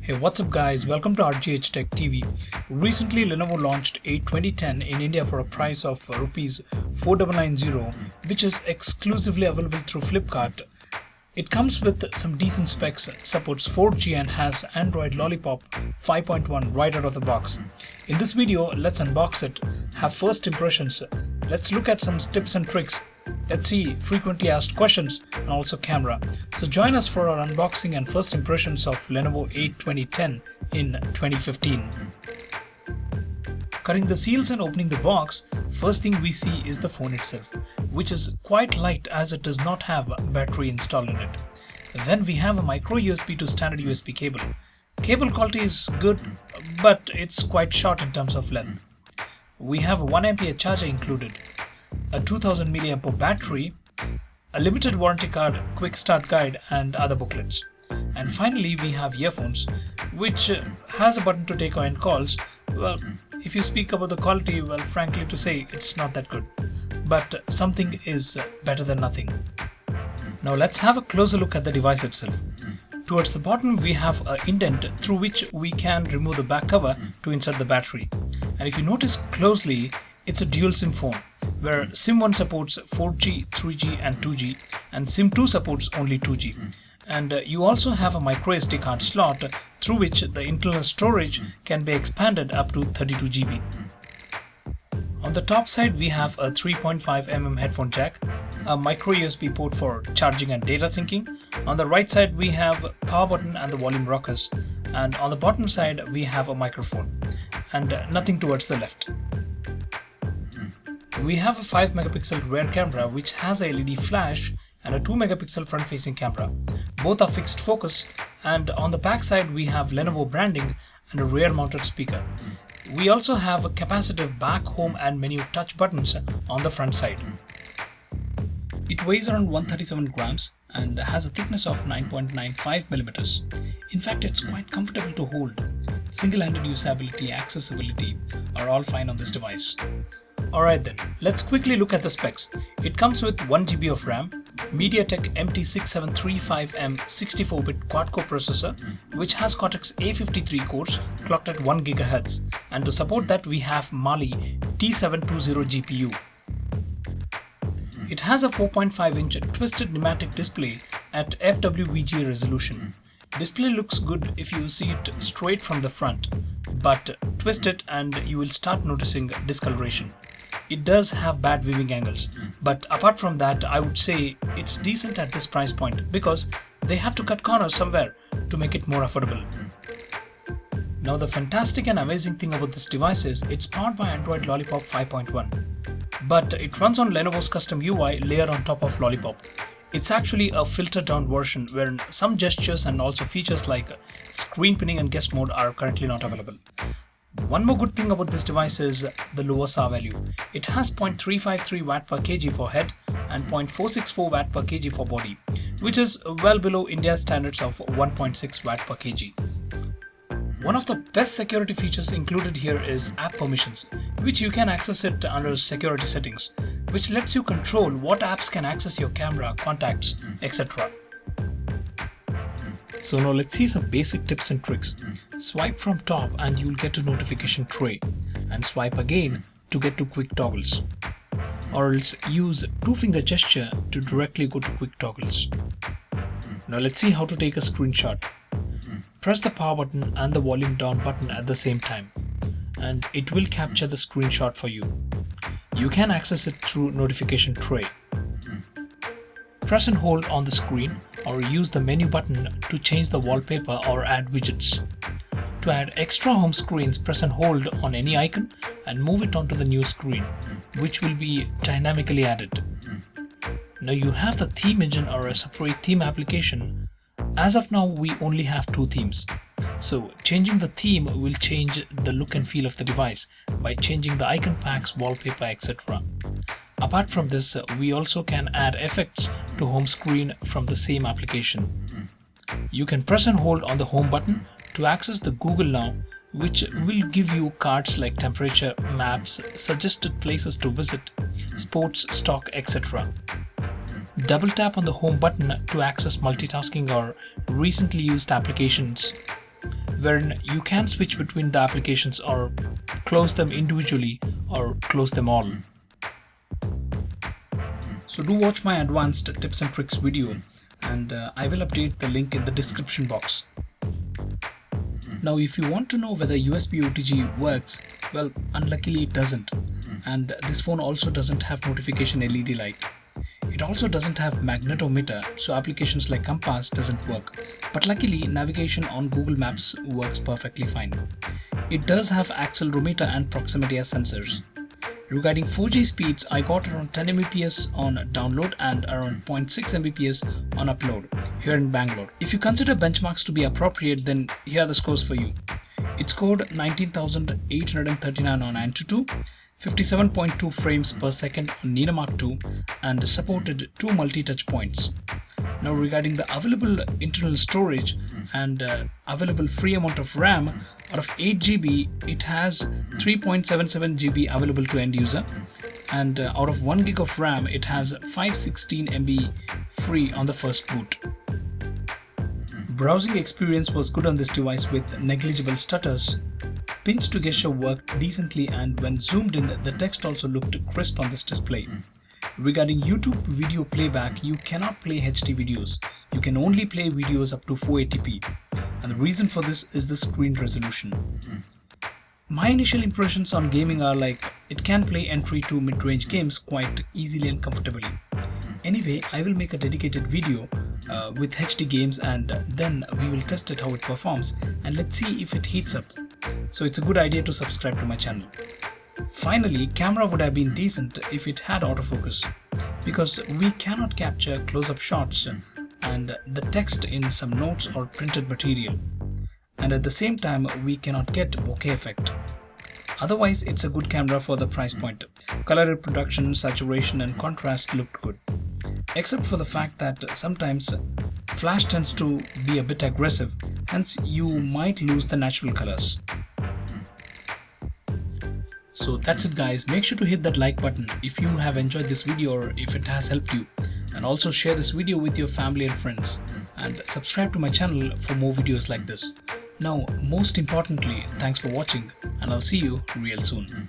Hey, what's up guys, welcome to RGH Tech TV. Recently Lenovo launched A2010 in India for a price of rupees 4990, which is exclusively available through Flipkart. It comes with some decent specs, supports 4G and has Android Lollipop 5.1 right out of the box. In this video, let's unbox it, have first impressions, let's look at some tips and tricks. Let's see frequently asked questions and also camera. So join us for our unboxing and first impressions of Lenovo A2010 in 2015. Cutting the seals and opening the box, first thing we see is the phone itself, which is quite light as it does not have a battery installed in it. Then we have a micro USB to standard USB cable. Cable quality is good, but it's quite short in terms of length. We have a 1 ampere charger included, a 2000 mAh battery, a limited warranty card, quick start guide and other booklets. And finally we have earphones, which has a button to take in calls. Well, if you speak about the quality, well, frankly to say, it's not that good. But something is better than nothing. Now let's have a closer look at the device itself. Towards the bottom we have an indent through which we can remove the back cover to insert the battery. And if you notice closely, it's a dual SIM phone, where SIM 1 supports 4G, 3G and 2G, and SIM 2 supports only 2G. And you also have a micro SD card slot through which the internal storage can be expanded up to 32 GB. On the top side we have a 3.5mm headphone jack, a micro USB port for charging and data syncing. On the right side we have power button and the volume rockers, and on the bottom side we have a microphone, and nothing towards the left. We have a 5 megapixel rear camera which has a LED flash and a 2 megapixel front facing camera. Both are fixed focus, and on the back side we have Lenovo branding and a rear mounted speaker. We also have a capacitive back, home and menu touch buttons on the front side. It weighs around 137 grams and has a thickness of 9.95 millimeters. In fact, it's quite comfortable to hold. Single-handed usability, accessibility are all fine on this device. Alright then, let's quickly look at the specs. It comes with 1 GB of RAM, MediaTek MT6735M 64-bit quad-core processor, which has Cortex A53 cores clocked at 1 GHz, and to support that we have Mali T720 GPU. It has a 4.5-inch twisted pneumatic display at FWVGA resolution. Display looks good if you see it straight from the front, but twist it and you will start noticing discoloration. It does have bad viewing angles, but apart from that I would say it's decent at this price point because they had to cut corners somewhere to make it more affordable. Now the fantastic and amazing thing about this device is it's powered by Android Lollipop 5.1, but it runs on Lenovo's custom UI layer on top of Lollipop. It's actually a filtered down version wherein some gestures and also features like screen pinning and guest mode are currently not available. One more good thing about this device is the lower SAR value. It has 0.353 watt per kg for head and 0.464 watt per kg for body, which is well below India's standards of 1.6 watt per kg. One of the best security features included here is app permissions, which you can access it under security settings, which lets you control what apps can access your camera, contacts, etc. So now let's see some basic tips and tricks. Swipe from top and you'll get to notification tray, and swipe again to get to quick toggles. Or else use 2-finger gesture to directly go to quick toggles. Now let's see how to take a screenshot. Press the power button and the volume down button at the same time, and it will capture the screenshot for you. You can access it through notification tray. Press and hold on the screen or use the menu button to change the wallpaper or add widgets. To add extra home screens, press and hold on any icon and move it onto the new screen, which will be dynamically added. Now you have the theme engine or a separate theme application. As of now, we only have 2 themes. So changing the theme will change the look and feel of the device by changing the icon packs, wallpaper, etc. Apart from this, we also can add effects to home screen from the same application. You can press and hold on the home button to access the Google Now, which will give you cards like temperature, maps, suggested places to visit, sports, stock, etc. Double tap on the home button to access multitasking or recently used applications. wherein you can switch between the applications or close them individually or close them all. So do watch my advanced tips and tricks video, and I will update the link in the description box. Now if you want to know whether USB OTG works, well, unluckily it doesn't, and this phone also doesn't have notification LED light. It also doesn't have magnetometer, so applications like compass doesn't work, but luckily navigation on Google Maps works perfectly fine. It does have accelerometer and proximity as sensors. Regarding 4G speeds, I got around 10 Mbps on download and around 0.6 Mbps on upload here in Bangalore. If you consider benchmarks to be appropriate, then here are the scores for you. It scored 19,839 on Antutu, 57.2 frames per second on Nina Mark II, and supported 2 multi-touch points. Now regarding the available internal storage and available free amount of RAM, out of 8 GB, it has 3.77 GB available to end user, and out of 1 GB of RAM, it has 516 MB free on the first boot. Browsing experience was good on this device with negligible stutters. Pinch to gesture worked decently, and when zoomed in, the text also looked crisp on this display. Regarding YouTube video playback, you cannot play HD videos. You can only play videos up to 480p, and the reason for this is the screen resolution. My initial impressions on gaming are like it can play entry to mid-range games quite easily and comfortably. Anyway, I will make a dedicated video with HD games, and then we will test it how it performs, and let's see if it heats up. So it's a good idea to subscribe to my channel. Finally, camera would have been decent if it had autofocus, because we cannot capture close-up shots and the text in some notes or printed material, and at the same time we cannot get bokeh effect. Otherwise, it's a good camera for the price point. Color reproduction, saturation and contrast looked good, except for the fact that sometimes flash tends to be a bit aggressive, hence you might lose the natural colors. So that's it guys, make sure to hit that like button if you have enjoyed this video or if it has helped you, and also share this video with your family and friends, and subscribe to my channel for more videos like this. Now most importantly, thanks for watching, and I'll see you real soon.